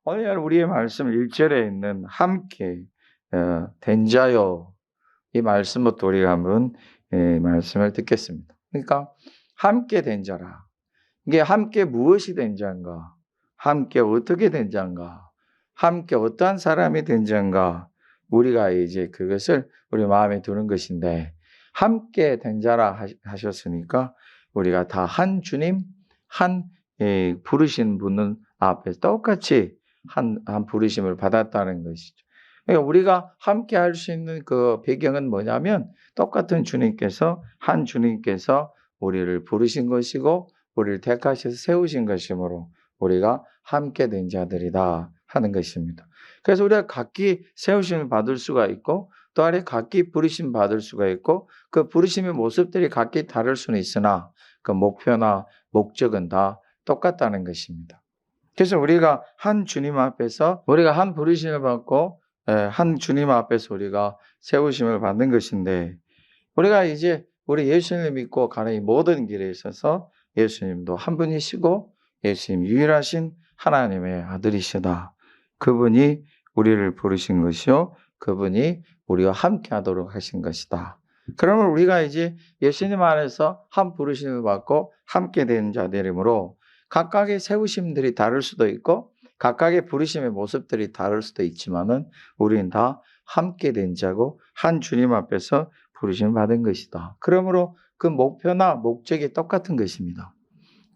오늘 우리의 말씀 1절에 있는 함께 된 자요. 이 말씀부터 우리가 한번 말씀을 듣겠습니다. 그러니까 함께 된 자라. 이게 함께 무엇이 된 자인가? 함께 어떻게 된 자인가? 함께 어떠한 사람이 된 자인가? 우리가 이제 그것을 우리 마음에 두는 것인데, 함께 된 자라 하셨으니까 우리가 다 한 주님, 한 부르신 분은 앞에서 똑같이 한 부르심을 받았다는 것이죠. 그러니까 우리가 함께 할 수 있는 그 배경은 뭐냐면, 똑같은 주님께서, 한 주님께서 우리를 부르신 것이고 우리를 택하셔서 세우신 것이므로 우리가 함께 된 자들이다 하는 것입니다. 그래서 우리가 각기 세우심을 받을 수가 있고, 또 아래 각기 부르심 받을 수가 있고, 그 부르심의 모습들이 각기 다를 수는 있으나 그 목표나 목적은 다 똑같다는 것입니다. 그래서 우리가 한 주님 앞에서 우리가 한 부르심을 받고 한 주님 앞에서 우리가 세우심을 받는 것인데, 우리가 이제 우리 예수님을 믿고 가는 이 모든 길에 있어서 예수님도 한 분이시고 예수님 유일하신 하나님의 아들이시다. 그분이 우리를 부르신 것이요, 그분이 우리와 함께 하도록 하신 것이다. 그러면 우리가 이제 예수님 안에서 한 부르심을 받고 함께 된 자들이므로 각각의 세우심들이 다를 수도 있고 각각의 부르심의 모습들이 다를 수도 있지만은 우리는 다 함께 된 자고 한 주님 앞에서 부르심을 받은 것이다. 그러므로 그 목표나 목적이 똑같은 것입니다.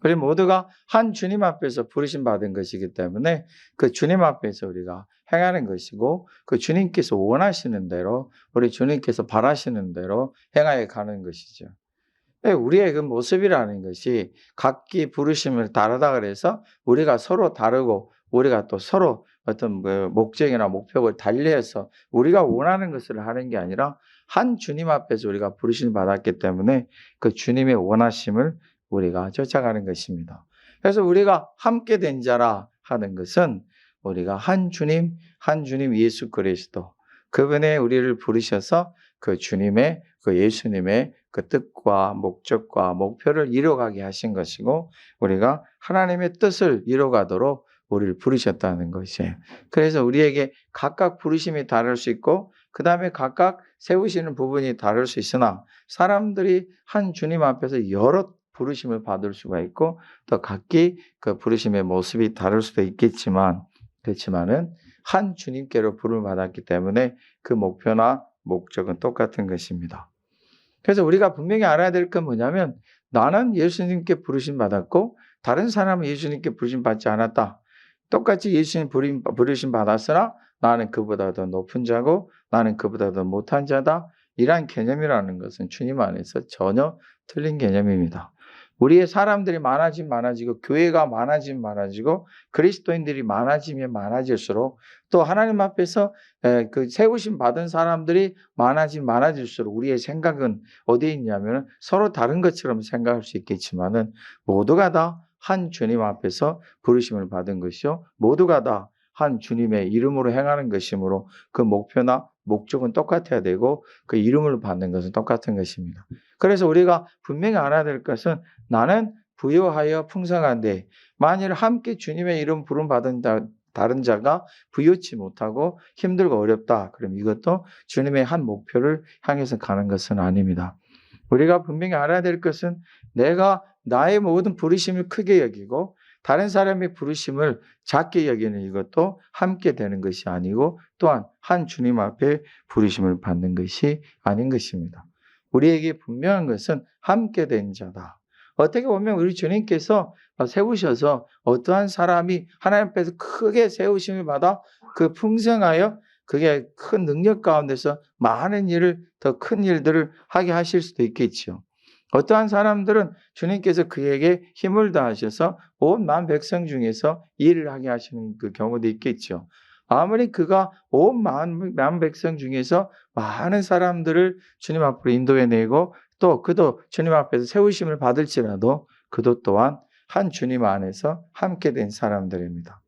우리 모두가 한 주님 앞에서 부르심 받은 것이기 때문에 그 주님 앞에서 우리가 행하는 것이고, 그 주님께서 원하시는 대로, 우리 주님께서 바라시는 대로 행하여 가는 것이죠. 우리의 그 모습이라는 것이 각기 부르심을 다르다 그래서 우리가 서로 다르고 우리가 또 서로 어떤 목적이나 목표를 달리해서 우리가 원하는 것을 하는 게 아니라 한 주님 앞에서 우리가 부르심을 받았기 때문에 그 주님의 원하심을 우리가 쫓아가는 것입니다. 그래서 우리가 함께 된 자라 하는 것은 우리가 한 주님 예수 그리스도, 그분의 우리를 부르셔서 그 주님의, 그 예수님의 그 뜻과 목적과 목표를 이루어가게 하신 것이고, 우리가 하나님의 뜻을 이루어가도록 우리를 부르셨다는 것이에요. 그래서 우리에게 각각 부르심이 다를 수 있고, 그 다음에 각각 세우시는 부분이 다를 수 있으나, 사람들이 한 주님 앞에서 여러 부르심을 받을 수가 있고, 또 각기 그 부르심의 모습이 다를 수도 있겠지만, 그렇지만은 한 주님께로 부름을 받았기 때문에 그 목표나 목적은 똑같은 것입니다. 그래서 우리가 분명히 알아야 될 건 뭐냐면, 나는 예수님께 부르심 받았고 다른 사람은 예수님께 부르심 받지 않았다. 똑같이 예수님 부르심 받았으나 나는 그보다 더 높은 자고 나는 그보다 더 못한 자다. 이러한 개념이라는 것은 주님 안에서 전혀 틀린 개념입니다. 우리의 사람들이 많아지고 교회가 많아지고 그리스도인들이 많아지면 많아질수록, 또 하나님 앞에서 그 세우심 받은 사람들이 많아질수록 우리의 생각은 어디에 있냐면 서로 다른 것처럼 생각할 수 있겠지만은 모두가 다 한 주님 앞에서 부르심을 받은 것이요, 모두가 다 한 주님의 이름으로 행하는 것이므로 그 목표나 목적은 똑같아야 되고 그 이름을 받는 것은 똑같은 것입니다. 그래서 우리가 분명히 알아야 될 것은, 나는 부유하여 풍성한데 만일 함께 주님의 이름 부름 받은 다른 자가 부유치 못하고 힘들고 어렵다, 그럼 이것도 주님의 한 목표를 향해서 가는 것은 아닙니다. 우리가 분명히 알아야 될 것은, 내가 나의 모든 부르심을 크게 여기고 다른 사람의 부르심을 작게 여기는 이것도 함께 되는 것이 아니고, 또한 한 주님 앞에 부르심을 받는 것이 아닌 것입니다. 우리에게 분명한 것은 함께 된 자다. 어떻게 보면 우리 주님께서 세우셔서 어떠한 사람이 하나님 앞에서 크게 세우심을 받아 그 풍성하여 그게 큰 능력 가운데서 많은 일을, 더 큰 일들을 하게 하실 수도 있겠죠. 어떠한 사람들은 주님께서 그에게 힘을 다하셔서 온 만 백성 중에서 일을 하게 하시는 그 경우도 있겠죠. 아무리 그가 온 만 백성 중에서 많은 사람들을 주님 앞으로 인도해내고 또 그도 주님 앞에서 세우심을 받을지라도 그도 또한 한 주님 안에서 함께 된 사람들입니다.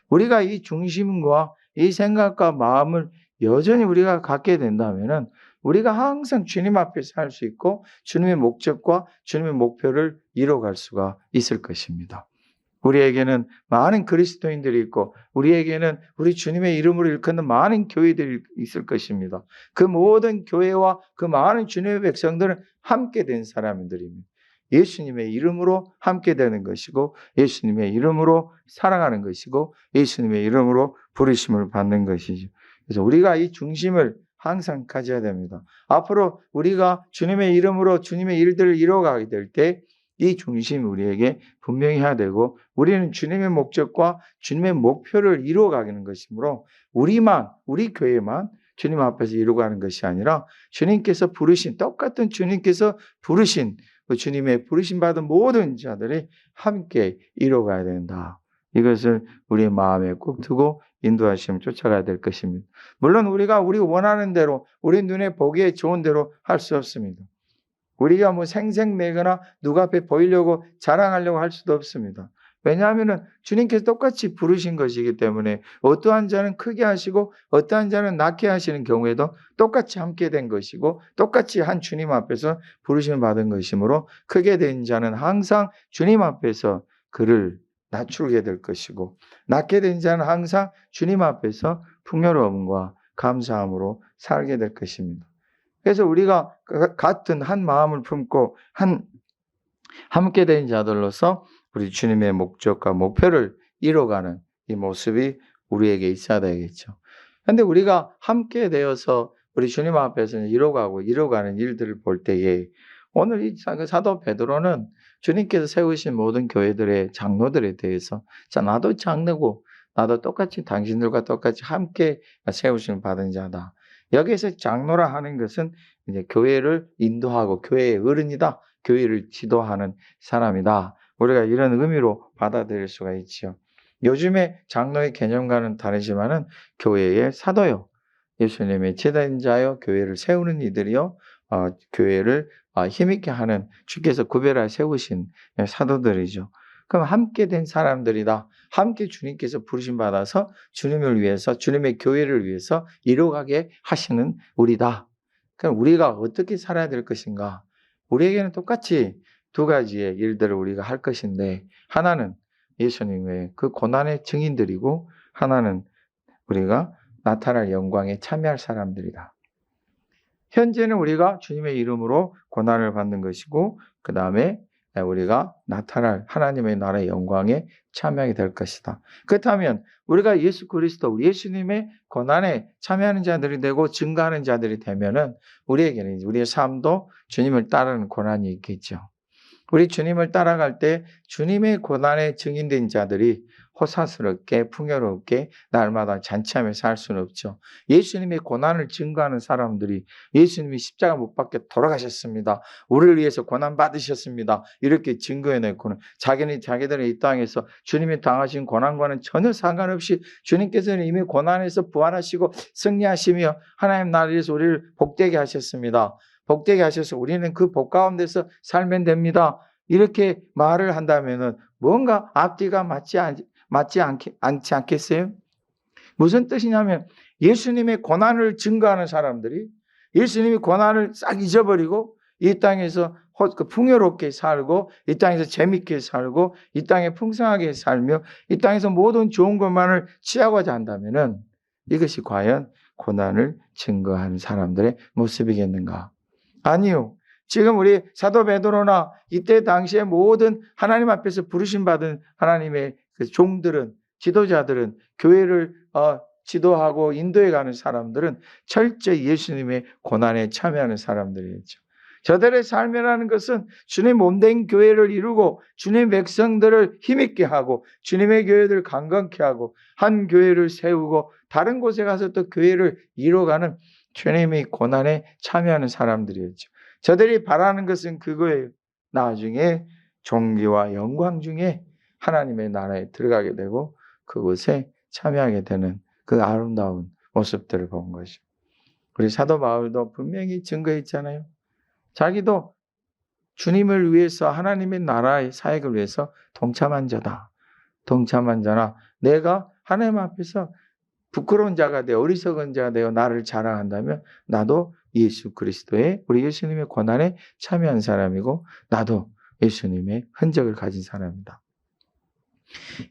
우리가 이 중심과 이 생각과 마음을 여전히 우리가 갖게 된다면은 우리가 항상 주님 앞에서 할 수 있고 주님의 목적과 주님의 목표를 이뤄갈 수가 있을 것입니다. 우리에게는 많은 그리스도인들이 있고 우리에게는 우리 주님의 이름으로 일컫는 많은 교회들이 있을 것입니다. 그 모든 교회와 그 많은 주님의 백성들은 함께 된 사람들입니다. 예수님의 이름으로 함께 되는 것이고 예수님의 이름으로 살아가는 것이고 예수님의 이름으로 부르심을 받는 것이죠. 그래서 우리가 이 중심을 항상 가져야 됩니다. 앞으로 우리가 주님의 이름으로 주님의 일들을 이뤄가게 될 때 이 중심이 우리에게 분명히 해야 되고 우리는 주님의 목적과 주님의 목표를 이루어가는 것이므로 우리 교회만 주님 앞에서 이루어가는 것이 아니라 주님께서 부르신 똑같은 주님께서 부르신 그 주님의 부르심 받은 모든 자들이 함께 이루어가야 된다. 이것을 우리 마음에 꼭 두고 인도하시면 쫓아가야 될 것입니다. 물론 우리가 원하는 대로 우리 눈에 보기에 좋은 대로 할 수 없습니다. 우리가 생색내거나 누가 앞에 보이려고 자랑하려고 할 수도 없습니다. 왜냐하면 주님께서 똑같이 부르신 것이기 때문에 어떠한 자는 크게 하시고 어떠한 자는 낮게 하시는 경우에도 똑같이 함께 된 것이고 똑같이 한 주님 앞에서 부르심을 받은 것이므로 크게 된 자는 항상 주님 앞에서 그를 낮추게 될 것이고 낮게 된 자는 항상 주님 앞에서 풍요로움과 감사함으로 살게 될 것입니다. 그래서 우리가 같은 한 마음을 품고 함께 된 자들로서 우리 주님의 목적과 목표를 이뤄가는 이 모습이 우리에게 있어야 되겠죠. 그런데 우리가 함께 되어서 우리 주님 앞에서 이뤄가는 일들을 볼 때에 오늘 이 사도 베드로는 주님께서 세우신 모든 교회들의 장로들에 대해서 자, 나도 장로고 나도 똑같이 당신들과 똑같이 함께 세우심을 받은 자다. 여기에서 장로라 하는 것은 이제 교회를 인도하고 교회의 어른이다. 교회를 지도하는 사람이다. 우리가 이런 의미로 받아들일 수가 있지요. 요즘에 장로의 개념과는 다르지만은 교회의 사도요. 예수님의 제자요. 교회를 세우는 이들이요. 교회를 힘있게 하는 주께서 구별하여 세우신 사도들이죠. 그럼 함께 된 사람들이다. 함께 주님께서 부르심 받아서 주님을 위해서 주님의 교회를 위해서 이루어가게 하시는 우리다. 그럼 우리가 어떻게 살아야 될 것인가? 우리에게는 똑같이 두 가지의 일들을 우리가 할 것인데 하나는 예수님의 그 고난의 증인들이고 하나는 우리가 나타날 영광에 참여할 사람들이다. 현재는 우리가 주님의 이름으로 고난을 받는 것이고 그 다음에 우리가 나타날 하나님의 나라의 영광에 참여하게 될 것이다. 그렇다면 우리가 예수 그리스도, 예수님의 고난에 참여하는 자들이 되고 증거하는 자들이 되면은 우리에게는 우리의 삶도 주님을 따르는 고난이 있겠죠. 우리 주님을 따라갈 때 주님의 고난에 증인된 자들이 호사스럽게 풍요롭게 날마다 잔치하며 살 수는 없죠. 예수님의 고난을 증거하는 사람들이 예수님이 십자가 못 박혀 돌아가셨습니다. 우리를 위해서 고난 받으셨습니다. 이렇게 증거해내고는 자기들은 이 땅에서 주님이 당하신 고난과는 전혀 상관없이 주님께서는 이미 고난에서 부활하시고 승리하시며 하나님 나라에서 우리를 복되게 하셨습니다. 복되게 하셔서 우리는 그 복 가운데서 살면 됩니다. 이렇게 말을 한다면은 뭔가 앞뒤가 맞지 않겠어요? 무슨 뜻이냐면 예수님의 고난을 증거하는 사람들이 예수님의 고난을 싹 잊어버리고 이 땅에서 풍요롭게 살고 이 땅에서 재밌게 살고 이 땅에 풍성하게 살며 이 땅에서 모든 좋은 것만을 취하고자 한다면은 이것이 과연 고난을 증거하는 사람들의 모습이겠는가? 아니요. 지금 우리 사도 베드로나 이때 당시에 모든 하나님 앞에서 부르심 받은 하나님의 그 종들은 지도자들은 교회를 지도하고 인도해 가는 사람들은 철저히 예수님의 고난에 참여하는 사람들이었죠. 저들의 삶이라는 것은 주님 몸된 교회를 이루고 주님의 백성들을 힘있게 하고 주님의 교회를 강건케 하고 한 교회를 세우고 다른 곳에 가서 또 교회를 이뤄가는 주님의 고난에 참여하는 사람들이었죠. 저들이 바라는 것은 그거예요. 나중에 존귀와 영광 중에 하나님의 나라에 들어가게 되고 그곳에 참여하게 되는 그 아름다운 모습들을 본 것이죠. 우리 사도 바울도 분명히 증거했잖아요. 자기도 주님을 위해서 하나님의 나라의 사역을 위해서 동참한 자다. 동참한 자나 내가 하나님 앞에서 부끄러운 자가 되어 어리석은 자가 되어 나를 자랑한다면 나도 예수 그리스도의 우리 예수님의 고난에 참여한 사람이고 나도 예수님의 흔적을 가진 사람이다.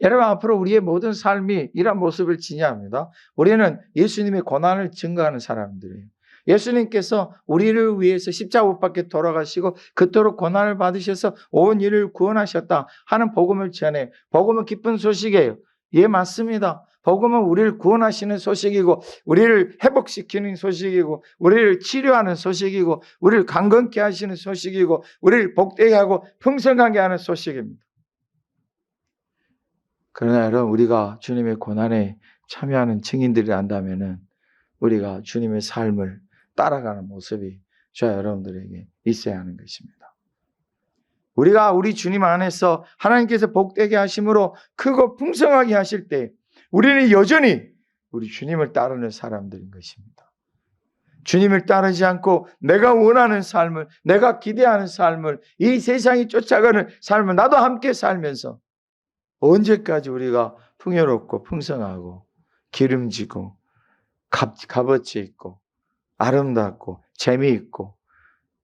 여러분, 앞으로 우리의 모든 삶이 이런 모습을 지니합니다. 우리는 예수님의 고난을 증거하는 사람들이에요. 예수님께서 우리를 위해서 십자가 못 박혀 돌아가시고 그토록 고난을 받으셔서 온 인을 구원하셨다 하는 복음을 전해. 복음은 기쁜 소식이에요. 예, 맞습니다. 복음은 우리를 구원하시는 소식이고, 우리를 회복시키는 소식이고, 우리를 치료하는 소식이고, 우리를 강건케 하시는 소식이고, 우리를 복되게 하고 풍성하게 하는 소식입니다. 그러나 여러분, 우리가 주님의 고난에 참여하는 증인들이 한다면은 우리가 주님의 삶을 따라가는 모습이 저와 여러분들에게 있어야 하는 것입니다. 우리가 우리 주님 안에서 하나님께서 복되게 하심으로 크고 풍성하게 하실 때 우리는 여전히 우리 주님을 따르는 사람들인 것입니다. 주님을 따르지 않고 내가 원하는 삶을, 내가 기대하는 삶을, 이 세상이 쫓아가는 삶을 나도 함께 살면서 언제까지 우리가 풍요롭고 풍성하고 기름지고 값어치 있고 아름답고 재미있고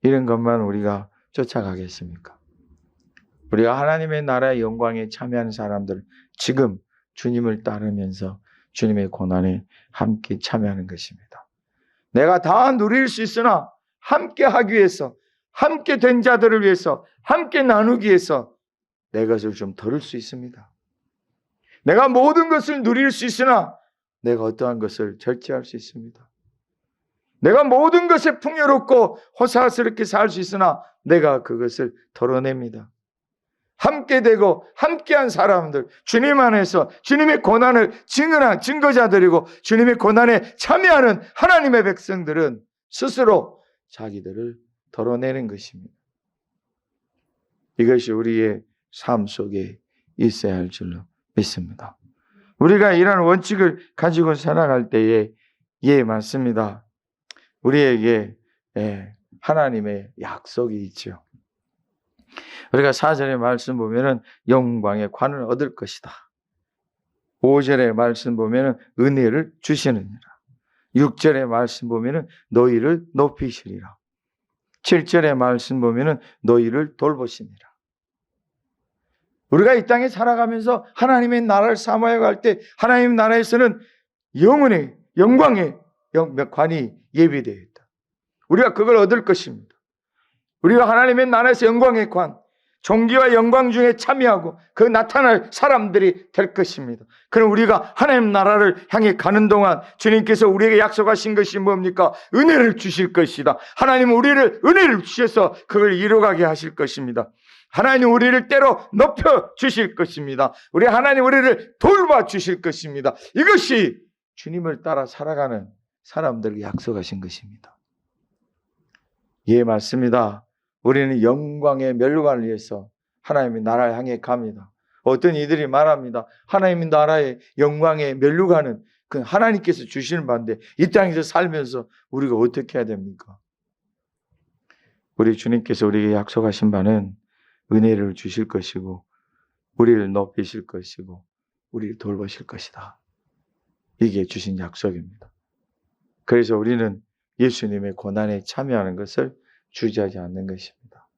이런 것만 우리가 쫓아가겠습니까? 우리가 하나님의 나라의 영광에 참여하는 사람들, 지금 주님을 따르면서 주님의 고난에 함께 참여하는 것입니다. 내가 다 누릴 수 있으나 함께 하기 위해서, 함께 된 자들을 위해서, 함께 나누기 위해서 내 것을 좀 덜을 수 있습니다. 내가 모든 것을 누릴 수 있으나 내가 어떠한 것을 절제할 수 있습니다. 내가 모든 것에 풍요롭고 호사스럽게 살 수 있으나 내가 그것을 덜어냅니다. 함께 되고 함께한 사람들, 주님 안에서 주님의 고난을 증언한 증거자들이고 주님의 고난에 참여하는 하나님의 백성들은 스스로 자기들을 덜어내는 것입니다. 이것이 우리의 삶 속에 있어야 할 줄로 믿습니다. 우리가 이러한 원칙을 가지고 살아갈 때에 예, 맞습니다. 우리에게 하나님의 약속이 있죠. 우리가 4절의 말씀 보면은 영광의 관을 얻을 것이다. 5절의 말씀 보면은 은혜를 주시느니라. 6절의 말씀 보면은 너희를 높이시리라. 7절의 말씀 보면은 너희를 돌보시니라. 우리가 이 땅에 살아가면서 하나님의 나라를 사모해 갈 때 하나님 나라에서는 영혼의 영광의 관이 예비되어 있다. 우리가 그걸 얻을 것입니다. 우리가 하나님의 나라에서 영광의 관, 존귀와 영광 중에 참여하고 그 나타날 사람들이 될 것입니다. 그럼 우리가 하나님 나라를 향해 가는 동안 주님께서 우리에게 약속하신 것이 뭡니까? 은혜를 주실 것이다. 하나님은 우리를 은혜를 주셔서 그걸 이루어가게 하실 것입니다. 하나님 우리를 때로 높여 주실 것입니다. 우리 하나님 우리를 돌봐 주실 것입니다. 이것이 주님을 따라 살아가는 사람들에게 약속하신 것입니다. 예, 맞습니다. 우리는 영광의 멸관을 위해서 하나님의 나라를 향해 갑니다. 어떤 이들이 말합니다. 하나님의 나라의 영광의 멸류관은 그 하나님께서 주시는 바인데 이 땅에서 살면서 우리가 어떻게 해야 됩니까? 우리 주님께서 우리에게 약속하신 바는 은혜를 주실 것이고 우리를 높이실 것이고 우리를 돌보실 것이다. 이게 주신 약속입니다. 그래서 우리는 예수님의 고난에 참여하는 것을 주저하지 않는 것입니다.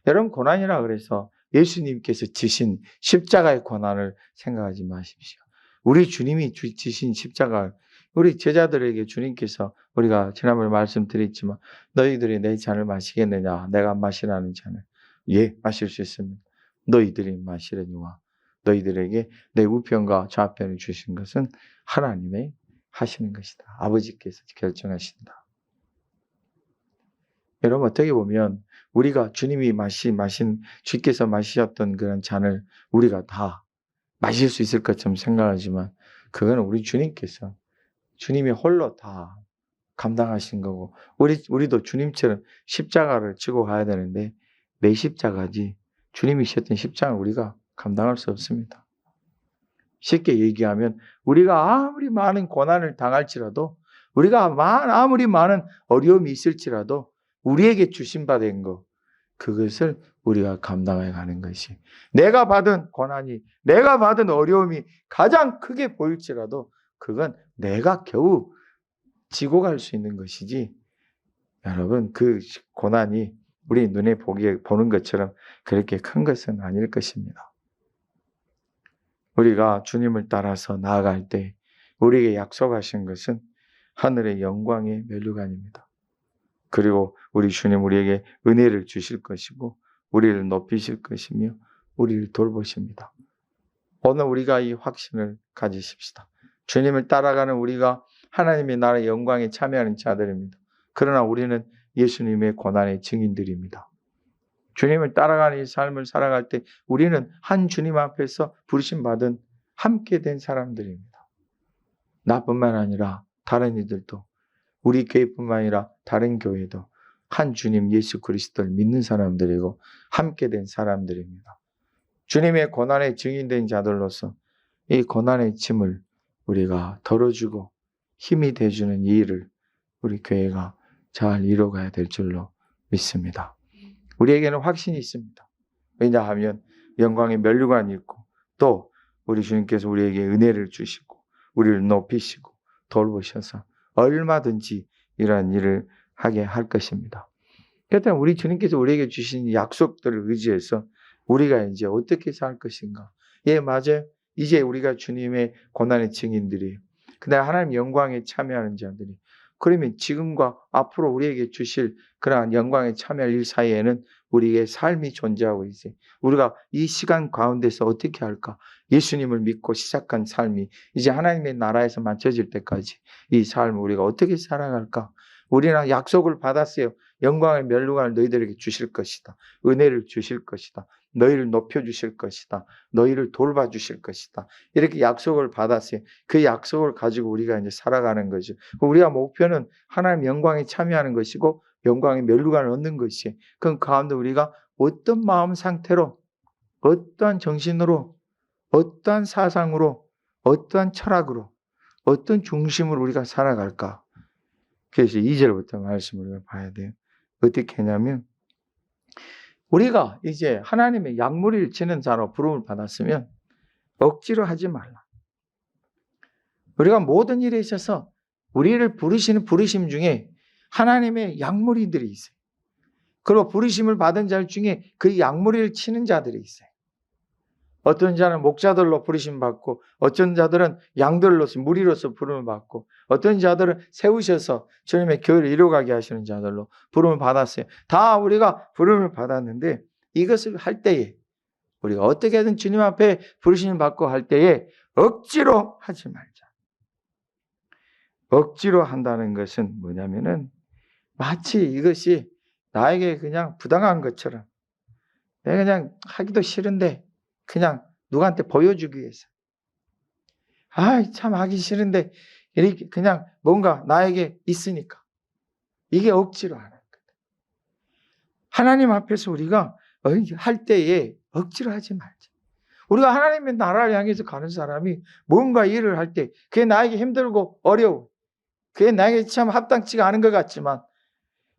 여러분, 고난이라 그래서 예수님께서 지신 십자가의 고난을 생각하지 마십시오. 우리 주님이 지신 십자가, 우리 제자들에게 주님께서 우리가 지난번에 말씀드렸지만 너희들이 내 잔을 마시겠느냐? 내가 마시라는 잔을. 예, 마실 수 있습니다. 너희들이 마시려니와 너희들에게 내 우편과 좌편을 주신 것은 하나님의 하시는 것이다. 아버지께서 결정하신다. 여러분, 어떻게 보면 우리가 주님이 마신 주께서 마시셨던 그런 잔을 우리가 다 마실 수 있을 것처럼 생각하지만 그거는 우리 주님께서 주님이 홀로 다 감당하신 거고 우리도 주님처럼 십자가를 지고 가야 되는데 내 십자가지 주님이 지셨던 십자가를 우리가 감당할 수 없습니다. 쉽게 얘기하면 우리가 아무리 많은 고난을 당할지라도 우리가 아무리 많은 어려움이 있을지라도 우리에게 주신 바 된 것, 그것을 우리가 감당해 가는 것이 내가 받은 고난이, 내가 받은 어려움이 가장 크게 보일지라도 그건 내가 겨우 지고 갈 수 있는 것이지 여러분 그 고난이 우리 눈에 보는 것처럼 그렇게 큰 것은 아닐 것입니다. 우리가 주님을 따라서 나아갈 때 우리에게 약속하신 것은 하늘의 영광의 면류관입니다. 그리고 우리 주님 우리에게 은혜를 주실 것이고 우리를 높이실 것이며 우리를 돌보십니다. 오늘 우리가 이 확신을 가지십시다. 주님을 따라가는 우리가 하나님의 나라의 영광에 참여하는 자들입니다. 그러나 우리는 예수님의 고난의 증인들입니다. 주님을 따라가는 이 삶을 살아갈 때 우리는 한 주님 앞에서 부르심받은 함께 된 사람들입니다. 나뿐만 아니라 다른 이들도, 우리 교회뿐만 아니라 다른 교회도 한 주님 예수 그리스도를 믿는 사람들이고 함께 된 사람들입니다. 주님의 고난의 증인된 자들로서 이 고난의 짐을 우리가 덜어주고 힘이 돼주는 이 일을 우리 교회가 잘 이뤄가야 될 줄로 믿습니다. 우리에게는 확신이 있습니다. 왜냐하면 영광의 면류관이 있고 또 우리 주님께서 우리에게 은혜를 주시고 우리를 높이시고 돌보셔서 얼마든지 이러한 일을 하게 할 것입니다. 그렇다면 우리 주님께서 우리에게 주신 약속들을 의지해서 우리가 이제 어떻게 살 것인가? 예, 맞아요. 이제 우리가 주님의 고난의 증인들이에요. 근데 하나님 영광에 참여하는 자들이. 그러면 지금과 앞으로 우리에게 주실 그러한 영광에 참여할 일 사이에는 우리의 삶이 존재하고 있어요. 우리가 이 시간 가운데서 어떻게 할까? 예수님을 믿고 시작한 삶이 이제 하나님의 나라에서 만쳐질 때까지 이 삶을 우리가 어떻게 살아갈까? 우리는 약속을 받았어요. 영광의 면류관을 너희들에게 주실 것이다. 은혜를 주실 것이다. 너희를 높여주실 것이다. 너희를 돌봐주실 것이다. 이렇게 약속을 받았어요. 그 약속을 가지고 우리가 이제 살아가는 거죠. 우리가 목표는 하나님 영광에 참여하는 것이고 영광의 면류관을 얻는 것이에요. 그럼 가운데 우리가 어떤 마음 상태로, 어떠한 정신으로, 어떠한 사상으로, 어떠한 철학으로, 어떤 중심으로 우리가 살아갈까? 그래서 2절부터 말씀을 우리가 봐야 돼요. 어떻게 하냐면 우리가 이제 하나님의 약물을 치는 자로 부름을 받았으면 억지로 하지 말라. 우리가 모든 일에 있어서 우리를 부르시는 부르심 중에 하나님의 약물이들이 있어요. 그리고 부르심을 받은 자 중에 그 약물을 치는 자들이 있어요. 어떤 자는 목자들로 부르심 받고 어떤 자들은 양들로서 무리로서 부름을 받고 어떤 자들은 세우셔서 주님의 교회를 이루어가게 하시는 자들로 부름을 받았어요. 다 우리가 부름을 받았는데 이것을 할 때에 우리가 어떻게든 주님 앞에 부르심을 받고 할 때에 억지로 하지 말자. 억지로 한다는 것은 뭐냐면은 마치 이것이 나에게 그냥 부당한 것처럼 내가 그냥 하기도 싫은데 그냥 누구한테 보여주기 위해서. 참 하기 싫은데 이렇게 그냥 뭔가 나에게 있으니까. 이게 억지로 하는 거예요. 하나님 앞에서 우리가 할 때에 억지로 하지 말자. 우리가 하나님의 나라를 향해서 가는 사람이 뭔가 일을 할 때 그게 나에게 힘들고 어려워. 그게 나에게 참 합당치가 않은 것 같지만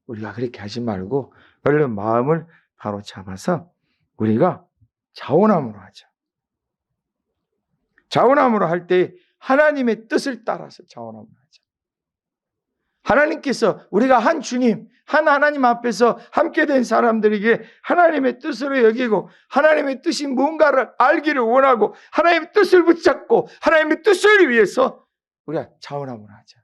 우리가 그렇게 하지 말고 얼른 마음을 바로 잡아서 우리가 자원함으로 하자. 자원함으로 할 때 하나님의 뜻을 따라서 자원함으로 하자. 하나님께서 우리가 한 주님, 한 하나님 앞에서 함께 된 사람들에게 하나님의 뜻으로 여기고 하나님의 뜻이 뭔가를 알기를 원하고 하나님의 뜻을 붙잡고 하나님의 뜻을 위해서 우리가 자원함으로 하자.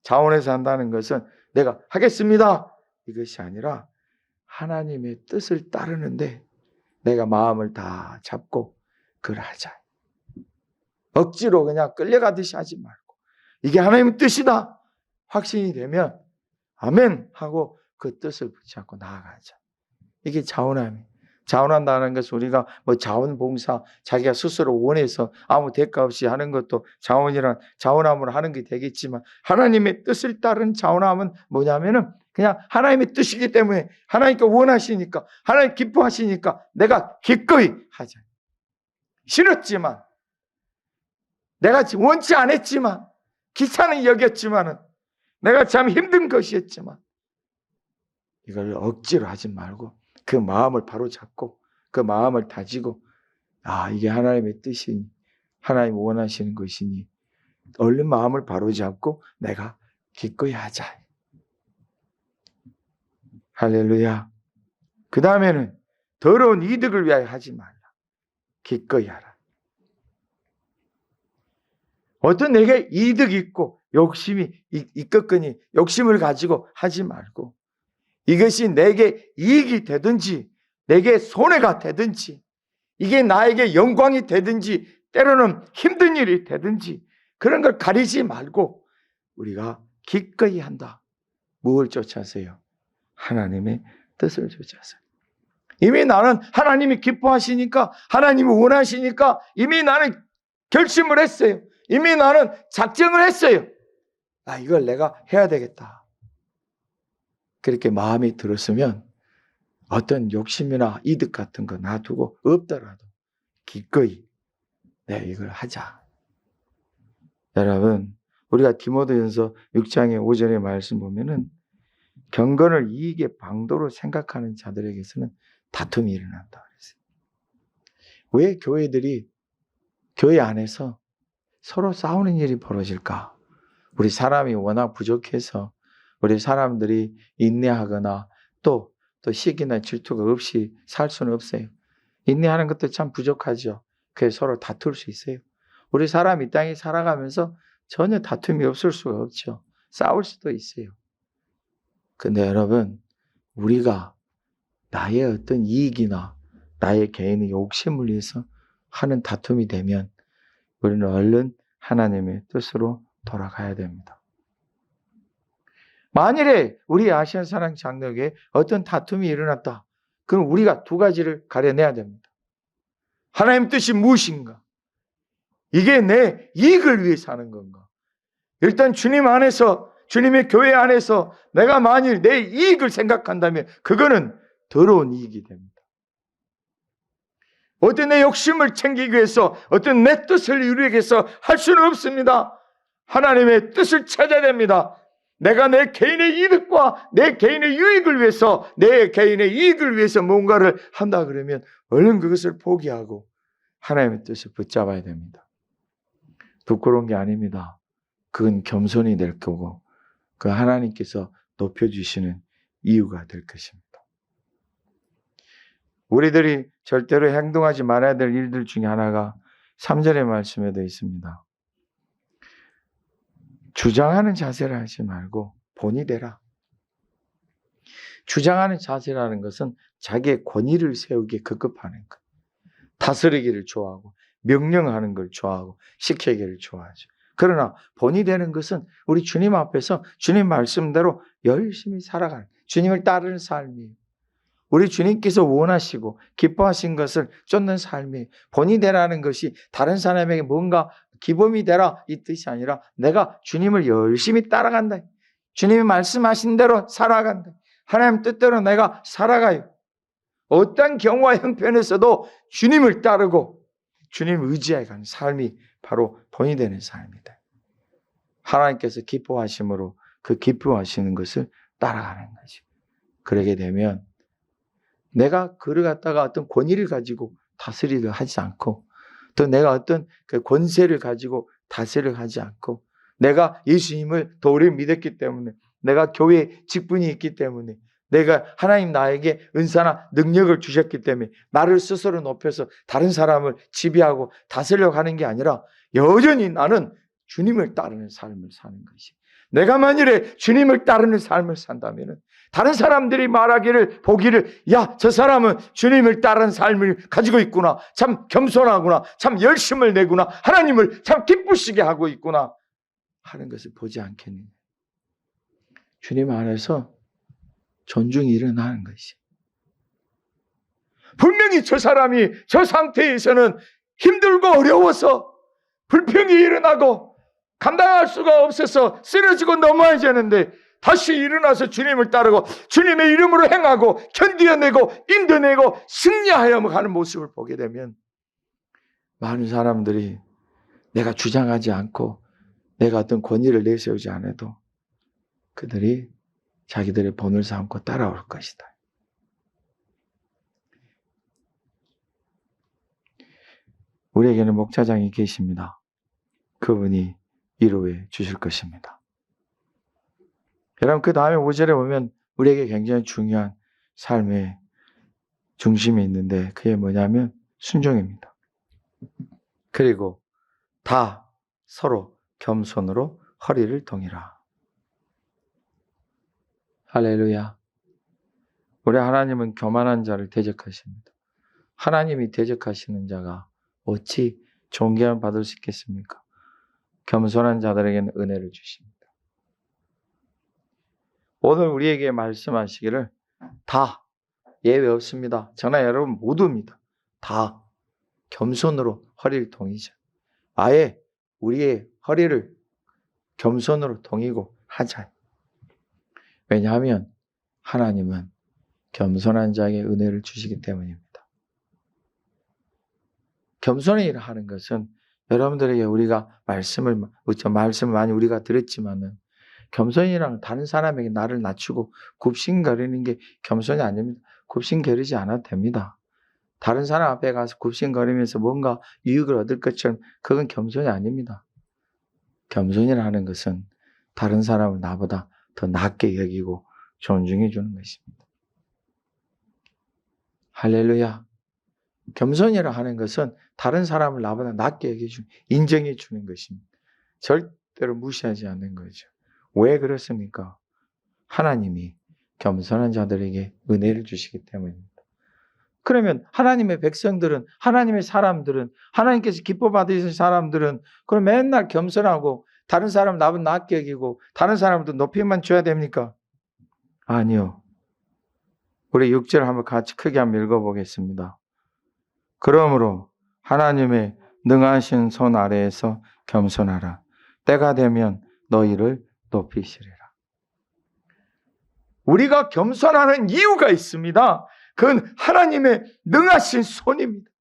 자원해서 한다는 것은 내가 하겠습니다. 이것이 아니라 하나님의 뜻을 따르는데 내가 마음을 다 잡고 그걸 하자. 억지로 그냥 끌려가듯이 하지 말고 이게 하나님의 뜻이다. 확신이 되면 아멘 하고 그 뜻을 붙잡고 나아가자. 이게 자원함이에요. 자원한다는 것은 우리가 뭐 자원봉사 자기가 스스로 원해서 아무 대가 없이 하는 것도 자원함으로 하는 게 되겠지만 하나님의 뜻을 따른 자원함은 뭐냐면은 그냥 하나님의 뜻이기 때문에 하나님께 원하시니까 하나님 기뻐하시니까 내가 기꺼이 하자. 싫었지만 내가 원치 않았지만 귀찮은 여겼지만은 내가 참 힘든 것이었지만 이걸 억지로 하지 말고 그 마음을 바로 잡고 그 마음을 다지고 이게 하나님의 뜻이니 하나님 원하시는 것이니 얼른 마음을 바로 잡고 내가 기꺼이 하자. 할렐루야. 그 다음에는 더러운 이득을 위하여 하지 말라. 기꺼이 하라. 어떤 내게 이득이 있고 욕심이 있겠거니 욕심을 가지고 하지 말고 이것이 내게 이익이 되든지 내게 손해가 되든지 이게 나에게 영광이 되든지 때로는 힘든 일이 되든지 그런 걸 가리지 말고 우리가 기꺼이 한다. 무엇을 쫓아서요? 하나님의 뜻을 쫓아서. 이미 나는 하나님이 기뻐하시니까 하나님이 원하시니까 이미 나는 결심을 했어요. 이미 나는 작정을 했어요. 이걸 내가 해야 되겠다. 그렇게 마음이 들었으면 어떤 욕심이나 이득 같은 거 놔두고 없더라도 기꺼이 이걸 하자. 여러분, 우리가 디모데전서 6장의 5절의 말씀 보면은 경건을 이익의 방도로 생각하는 자들에게서는 다툼이 일어난다 그랬어요. 왜 교회들이 교회 안에서 서로 싸우는 일이 벌어질까? 우리 사람이 워낙 부족해서 우리 사람들이 인내하거나 또 시기나 질투가 없이 살 수는 없어요. 인내하는 것도 참 부족하죠. 그래서 서로 다툴 수 있어요. 우리 사람 이 땅에 살아가면서 전혀 다툼이 없을 수가 없죠. 싸울 수도 있어요. 근데 여러분, 우리가 나의 어떤 이익이나 나의 개인의 욕심을 위해서 하는 다툼이 되면 우리는 얼른 하나님의 뜻으로 돌아가야 됩니다. 만일에 우리 아시아 사랑 장로교에 어떤 다툼이 일어났다. 그럼 우리가 두 가지를 가려내야 됩니다. 하나님의 뜻이 무엇인가? 이게 내 이익을 위해서 하는 건가? 일단 주님 안에서 주님의 교회 안에서 내가 만일 내 이익을 생각한다면 그거는 더러운 이익이 됩니다. 어떤 내 욕심을 챙기기 위해서 어떤 내 뜻을 이루기 위해서 할 수는 없습니다. 하나님의 뜻을 찾아야 됩니다. 내가 내 개인의 이득과 내 개인의 유익을 위해서 내 개인의 이익을 위해서 뭔가를 한다 그러면 얼른 그것을 포기하고 하나님의 뜻을 붙잡아야 됩니다. 부끄러운 게 아닙니다. 그건 겸손이 될 거고 그 하나님께서 높여주시는 이유가 될 것입니다. 우리들이 절대로 행동하지 말아야 될 일들 중에 하나가 3절의 말씀에도 있습니다. 주장하는 자세를 하지 말고 본이 되라. 주장하는 자세라는 것은 자기의 권위를 세우기에 급급하는 것. 다스리기를 좋아하고 명령하는 걸 좋아하고 시키기를 좋아하죠. 그러나 본이 되는 것은 우리 주님 앞에서 주님 말씀대로 열심히 살아가는 주님을 따르는 삶이에요. 우리 주님께서 원하시고 기뻐하신 것을 쫓는 삶이 본이 되라는 것이 다른 사람에게 뭔가 기범이 되라 이 뜻이 아니라 내가 주님을 열심히 따라간다. 주님이 말씀하신 대로 살아간다. 하나님 뜻대로 내가 살아가요. 어떤 경우와 형편에서도 주님을 따르고 주님 의지해 가는 삶이 바로 본이 되는 삶이다. 하나님께서 기뻐하심으로 그 기뻐하시는 것을 따라가는 거죠. 그러게 되면 내가 그를 갖다가 어떤 권위를 가지고 다스리려 하지 않고 또 내가 어떤 그 권세를 가지고 다스리려 하지 않고 내가 예수님을 더 오래 믿었기 때문에 내가 교회에 직분이 있기 때문에 내가 하나님 나에게 은사나 능력을 주셨기 때문에 나를 스스로 높여서 다른 사람을 지배하고 다스리려고 하는 게 아니라 여전히 나는 주님을 따르는 삶을 사는 것이. 내가 만일에 주님을 따르는 삶을 산다면 다른 사람들이 말하기를 보기를 야, 저 사람은 주님을 따르는 삶을 가지고 있구나. 참 겸손하구나. 참 열심을 내구나. 하나님을 참 기쁘시게 하고 있구나. 하는 것을 보지 않겠느냐. 주님 안에서 존중이 일어나는 것이. 분명히 저 사람이 저 상태에서는 힘들고 어려워서 불평이 일어나고 감당할 수가 없어서 쓰러지고 넘어지는데 다시 일어나서 주님을 따르고 주님의 이름으로 행하고 견디어내고 인도내고 승리하여 가는 모습을 보게 되면 많은 사람들이 내가 주장하지 않고 내가 어떤 권위를 내세우지 않아도 그들이 자기들의 본을 삼고 따라올 것이다. 우리에게는 목자장이 계십니다. 그분이 위로해 주실 것입니다. 여러분 그 다음에 5절에 보면 우리에게 굉장히 중요한 삶의 중심이 있는데 그게 뭐냐면 순종입니다. 그리고 다 서로 겸손으로 허리를 동이라. 할렐루야. 우리 하나님은 교만한 자를 대적하십니다. 하나님이 대적하시는 자가 어찌 존경을 받을 수 있겠습니까? 겸손한 자들에게는 은혜를 주십니다. 오늘 우리에게 말씀하시기를 다 예외 없습니다. 저나 여러분 모두입니다. 다 겸손으로 허리를 동이자. 아예 우리의 허리를 겸손으로 동이고 하자. 왜냐하면 하나님은 겸손한 자에게 은혜를 주시기 때문입니다. 겸손히 하는 것은 여러분들에게 우리가 말씀을 많이 우리가 들었지만은 겸손이란 다른 사람에게 나를 낮추고 굽신거리는 게 겸손이 아닙니다. 굽신거리지 않아도 됩니다. 다른 사람 앞에 가서 굽신거리면서 뭔가 유익을 얻을 것처럼 그건 겸손이 아닙니다. 겸손이라는 것은 다른 사람을 나보다 더 낮게 여기고 존중해 주는 것입니다. 할렐루야. 겸손이라 하는 것은 다른 사람을 나보다 낮게 여겨주는, 인정해 주는 것입니다. 절대로 무시하지 않는 거죠. 왜 그렇습니까? 하나님이 겸손한 자들에게 은혜를 주시기 때문입니다. 그러면 하나님의 백성들은, 하나님의 사람들은, 하나님께서 기뻐 받으신 사람들은 그럼 맨날 겸손하고 다른 사람을 나보다 낮게 여기고 다른 사람도 높이만 줘야 됩니까? 아니요. 우리 6절 한번 같이 크게 한번 읽어보겠습니다. 그러므로 하나님의 능하신 손 아래에서 겸손하라. 때가 되면 너희를 높이시리라. 우리가 겸손하는 이유가 있습니다. 그건 하나님의 능하신 손입니다.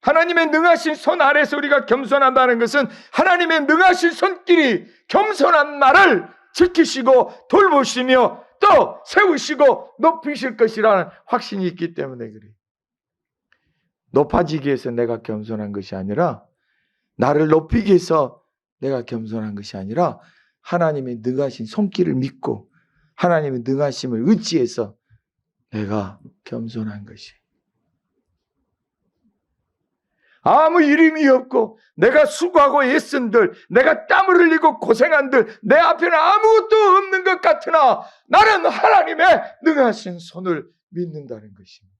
하나님의 능하신 손 아래에서 우리가 겸손한다는 것은 하나님의 능하신 손길이 겸손한 나를 지키시고 돌보시며 또 세우시고 높이실 것이라는 확신이 있기 때문에 그래요. 높아지기 위해서 내가 겸손한 것이 아니라, 나를 높이기 위해서 내가 겸손한 것이 아니라 하나님의 능하신 손길을 믿고 하나님의 능하심을 의지해서 내가 겸손한 것이. 아무 이름이 없고 내가 수고하고 애쓴들, 내가 땀을 흘리고 고생한들 내 앞에는 아무것도 없는 것 같으나 나는 하나님의 능하신 손을 믿는다는 것입니다.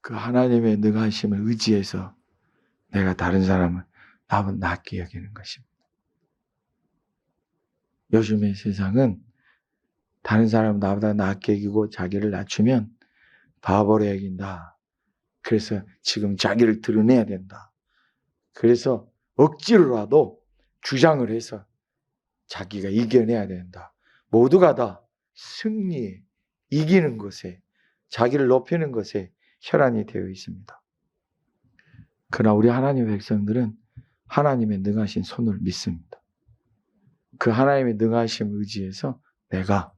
그 하나님의 능하심을 의지해서 내가 다른 사람을 나보다 낮게 여기는 것입니다. 요즘의 세상은 다른 사람을 나보다 낮게 여기고 자기를 낮추면 바보로 여긴다. 그래서 지금 자기를 드러내야 된다. 그래서 억지로라도 주장을 해서 자기가 이겨내야 된다. 모두가 다 승리에, 이기는 것에, 자기를 높이는 것에 혈안이 되어 있습니다. 그러나 우리 하나님의 백성들은 하나님의 능하신 손을 믿습니다. 그 하나님의 능하심을 의지해서 내가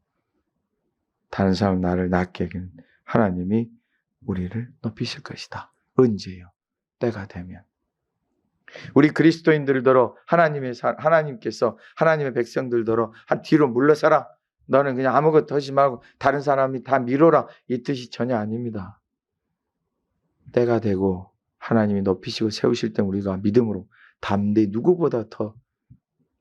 다른 사람 나를 낮게 여기는 하나님이 우리를 높이실 것이다. 언제요? 때가 되면. 우리 그리스도인들더러 하나님께서 하나님의 백성들더러 한 뒤로 물러서라. 너는 그냥 아무것도 하지 말고 다른 사람이 다 밀어라. 이 뜻이 전혀 아닙니다. 때가 되고 하나님이 높이시고 세우실 때 우리가 믿음으로 담대히 누구보다 더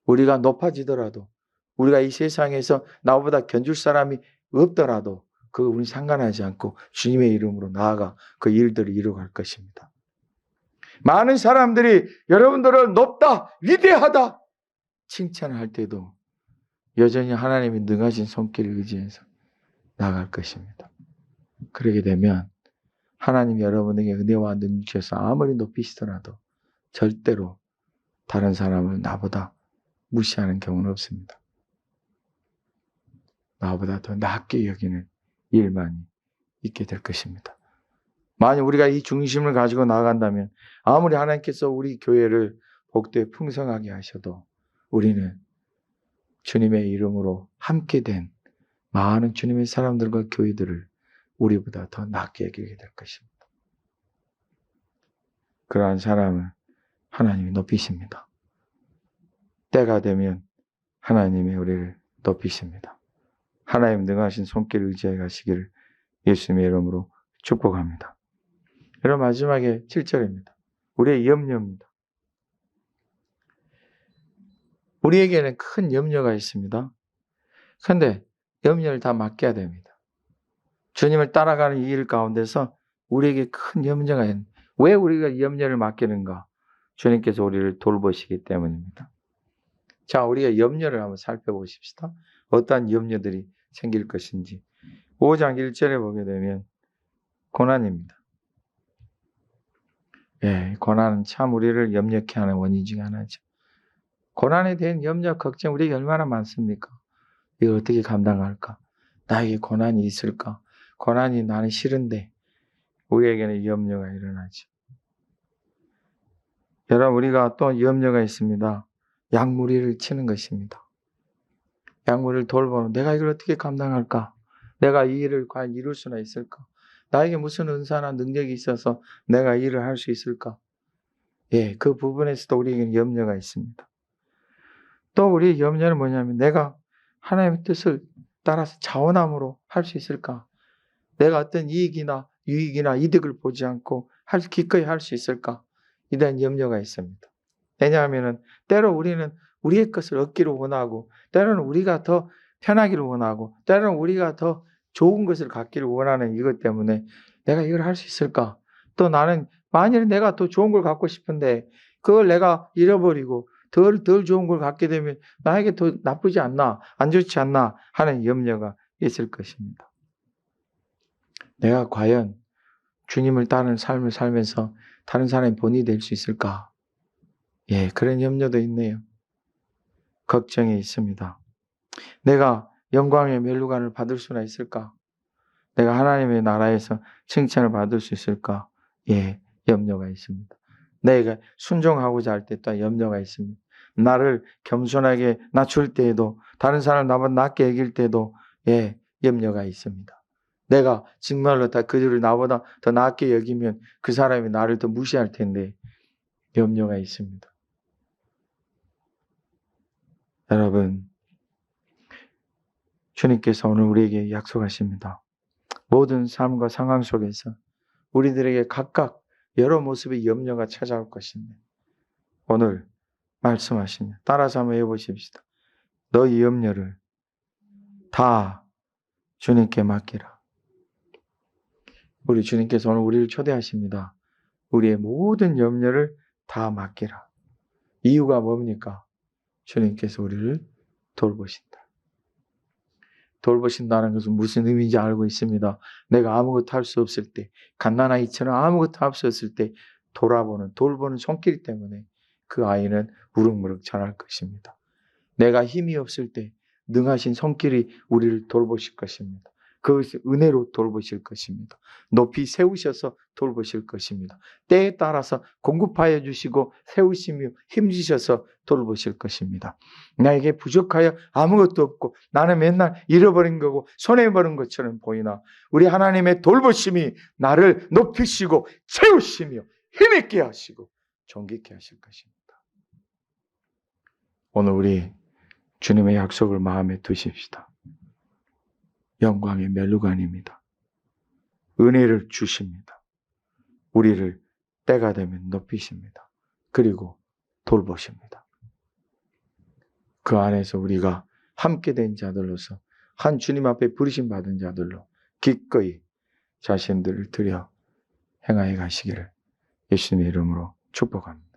우리가 높아지더라도, 우리가 이 세상에서 나보다 견줄 사람이 없더라도 그거 우리는 상관하지 않고 주님의 이름으로 나아가 그 일들을 이루어갈 것입니다. 많은 사람들이 여러분들을 높다, 위대하다 칭찬할 때도 여전히 하나님이 능하신 손길을 의지해서 나아갈 것입니다. 그러게 되면 하나님이 여러분에게 은혜와 능력 주셔서 아무리 높이시더라도 절대로 다른 사람을 나보다 무시하는 경우는 없습니다. 나보다 더 낮게 여기는 일만이 있게 될 것입니다. 만약 우리가 이 중심을 가지고 나아간다면 아무리 하나님께서 우리 교회를 복되게 풍성하게 하셔도 우리는 주님의 이름으로 함께 된 많은 주님의 사람들과 교회들을 우리보다 더 낮게 여기게 될 것입니다. 그러한 사람을 하나님이 높이십니다. 때가 되면 하나님이 우리를 높이십니다. 하나님 능하신 손길을 의지해 가시기를 예수님의 이름으로 축복합니다. 여러분 마지막에 7절입니다. 우리의 염려입니다. 우리에게는 큰 염려가 있습니다. 그런데 염려를 다 맡겨야 됩니다. 주님을 따라가는 이 일 가운데서 우리에게 큰 염려가 있는, 왜 우리가 염려를 맡기는가? 주님께서 우리를 돌보시기 때문입니다. 자, 우리가 염려를 한번 살펴보십시다. 어떠한 염려들이 생길 것인지. 5장 1절에 보게 되면 고난입니다. 예, 고난은 참 우리를 염려케 하는 원인 중에 하나죠. 고난에 대한 염려, 걱정 우리에게 얼마나 많습니까? 이걸 어떻게 감당할까? 나에게 고난이 있을까? 고난이 나는 싫은데 우리에게는 염려가 일어나죠. 여러분, 우리가 또 염려가 있습니다. 약무리를 치는 것입니다. 약무리를 돌보는, 내가 이걸 어떻게 감당할까? 내가 이 일을 과연 이룰 수나 있을까? 나에게 무슨 은사나 능력이 있어서 내가 이 일을 할 수 있을까? 예, 그 부분에서도 우리에게는 염려가 있습니다. 또 우리의 염려는 뭐냐면, 내가 하나님의 뜻을 따라서 자원함으로 할 수 있을까? 내가 어떤 이익이나 유익이나 이득을 보지 않고 기꺼이 할 수 있을까? 이런 염려가 있습니다. 왜냐하면 때로 우리는 우리의 것을 얻기를 원하고, 때로는 우리가 더 편하기를 원하고, 때로는 우리가 더 좋은 것을 갖기를 원하는 이것 때문에 내가 이걸 할 수 있을까? 또 나는 만일 내가 더 좋은 걸 갖고 싶은데 그걸 내가 잃어버리고 덜 좋은 걸 갖게 되면 나에게 더 나쁘지 않나, 안 좋지 않나 하는 염려가 있을 것입니다. 내가 과연 주님을 따르는 삶을 살면서 다른 사람의 본이 될 수 있을까? 예, 그런 염려도 있네요. 걱정이 있습니다. 내가 영광의 멸류관을 받을 수나 있을까? 내가 하나님의 나라에서 칭찬을 받을 수 있을까? 예, 염려가 있습니다. 내가 순종하고자 할 때 또 염려가 있습니다. 나를 겸손하게 낮출 때에도, 다른 사람 나보다 낮게 여길 때도 예, 염려가 있습니다. 내가 정말로 다 그들을 나보다 더 낮게 여기면 그 사람이 나를 더 무시할 텐데 염려가 있습니다. 여러분, 주님께서 오늘 우리에게 약속하십니다. 모든 삶과 상황 속에서 우리들에게 각각 여러 모습의 염려가 찾아올 것입니다. 오늘 말씀하십니다. 따라서 한번 해보십시다. 너희 염려를 다 주님께 맡기라. 우리 주님께서 오늘 우리를 초대하십니다. 우리의 모든 염려를 다 맡기라. 이유가 뭡니까? 주님께서 우리를 돌보신다. 돌보신다는 것은 무슨 의미인지 알고 있습니다. 내가 아무것도 할 수 없을 때, 갓난아이처럼 아무것도 할 수 없을 때 돌보는 손길 때문에 그 아이는 무럭무럭 자랄 것입니다. 내가 힘이 없을 때 능하신 손길이 우리를 돌보실 것입니다. 그것이 은혜로 돌보실 것입니다. 높이 세우셔서 돌보실 것입니다. 때에 따라서 공급하여 주시고 세우시며 힘주셔서 돌보실 것입니다. 나에게 부족하여 아무것도 없고 나는 맨날 잃어버린 거고 손해버린 것처럼 보이나 우리 하나님의 돌보심이 나를 높이시고 세우시며 힘있게 하시고 존귀케 하실 것입니다. 오늘 우리 주님의 약속을 마음에 두십시다. 영광의 멸류관입니다. 은혜를 주십니다. 우리를 때가 되면 높이십니다. 그리고 돌보십니다. 그 안에서 우리가 함께 된 자들로서 한 주님 앞에 부르심 받은 자들로 기꺼이 자신들을 들여 행하여 가시기를 예수님의 이름으로 축복합니다.